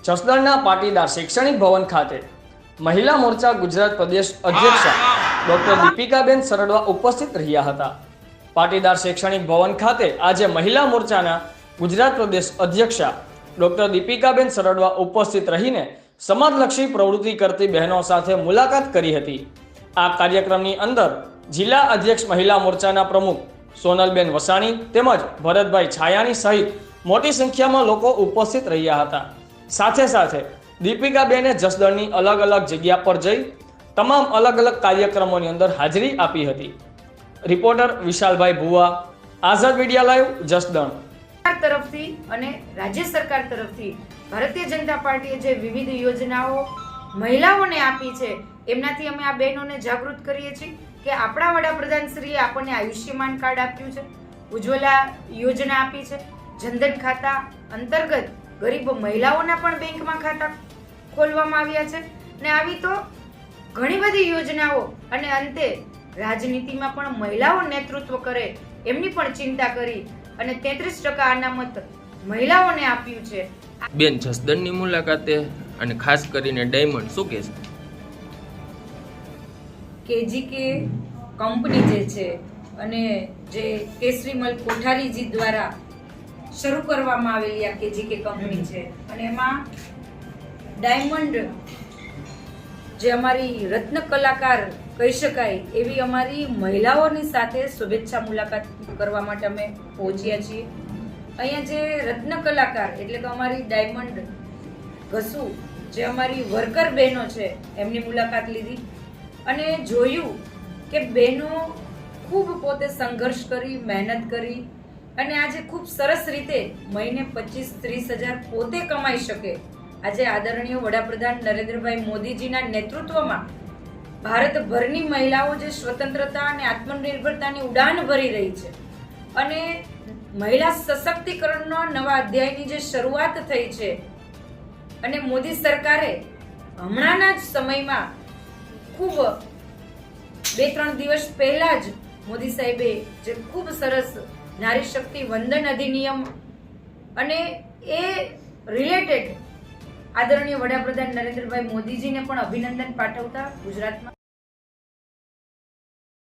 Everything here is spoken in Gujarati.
જસદણના પાટીદાર શૈક્ષણિક ભવન ખાતે મહિલા મોરચા ગુજરાત પ્રદેશ અધ્યક્ષા ડોક્ટર દીપિકાબેન સરડવા ઉપસ્થિત રહ્યા હતા। પાટીદાર શૈક્ષણિક ભવન ખાતે આજે મહિલા મોરચાના ગુજરાત પ્રદેશ અધ્યક્ષા ડોક્ટર દીપિકાબેન સરડવા ઉપસ્થિત રહીને સમાજલક્ષી પ્રવૃત્તિ કરતી બહેનો સાથે મુલાકાત કરી હતી। આ કાર્યક્રમની અંદર જિલ્લા અધ્યક્ષ મહિલા મોરચાના પ્રમુખ સોનલબેન વસાણી તેમજ ભરતભાઈ છાયાણી સહિત મોટી સંખ્યામાં લોકો ઉપસ્થિત રહ્યા હતા। સાથે સાથે દીપિકાબેને જસદણની અલગ અલગ જગ્યા પર જઈ તમામ અલગ અલગ કાર્યક્રમોની અંદર હાજરી આપી હતી। રિપોર્ટર વિશાલભાઈ ભુવા, આઝાદ મીડિયા લાઈવ, જસદણ। તરફથી અને રાજ્ય સરકાર તરફથી ભારતીય જનતા પાર્ટીએ જે વિવિધ યોજનાઓ મહિલાઓને આપી છે એમનાથી અમે આ બહેનોને જાગૃત કરીએ છીએ કે આપણા વડાપ્રધાનશ્રીએ આપણને આયુષ્યમાન કાર્ડ આપ્યું છે, ઉજ્જવલા યોજના આપી છે, જનધન ખાતા અંતર્ગત ગરીબ મહિલાઓના પણ બેંકમાં ખાતા ખોલવામાં આવ્યા છે અને આવી તો ઘણી બધી યોજનાઓ અને અંતે રાજનીતિમાં પણ મહિલાઓ નેતૃત્વ કરે એમની પણ ચિંતા કરી અને 33% અનામત મહિલાઓને આપ્યું છે। બેન, જસદણની મુલાકાતે અને ખાસ કરીને ડાયમંડ શું કહેશે? કેજીકે કંપની જે છે અને જે કેસરીમલ કોઠારીજી દ્વારા શરૂ કરવામાં આવેલી આ કેજીકે કંપની છે અને એમાં ડાયમંડ જે અમારી રત્ન કલાકાર કહી શકાય એવી અમારી મહિલાઓની સાથે શુભેચ્છા મુલાકાત કરવા માટે અમે પહોંચ્યા છીએ। અહીંયા જે રત્ન કલાકાર એટલે કે અમારી ડાયમંડ ઘસુ જે અમારી વર્કર બહેનો છે એમની મુલાકાત લીધી અને જોયું કે બહેનો ખૂબ પોતે સંઘર્ષ કરી, મહેનત કરી અને આજે ખૂબ સરસ રીતે મહિને 25-30 હજાર પોતે કમાઈ શકે। આજે આદરણીય વડાપ્રધાન નરેન્દ્રભાઈ મોદીજીના નેતૃત્વમાં ભારતભરની મહિલાઓ જે સ્વતંત્રતા અને આત્મનિર્ભરતાની ઉડાન ભરી રહી છે અને મહિલા સશક્તિકરણનો નવા અધ્યાયની જે શરૂઆત થઈ છે અને મોદી સરકારે હમણાંના જ સમયમાં ખૂબ 2-3 દિવસ પહેલા જ મોદી સાહેબે જે ખૂબ સરસ નારી શક્તિ વંદન અધિનિયમ અને એ રિલેટેડ આદરણીય વડાપ્રધાન નરેન્દ્રભાઈ મોદીજીને પણ અભિનંદન પાઠવતા ગુજરાતમાં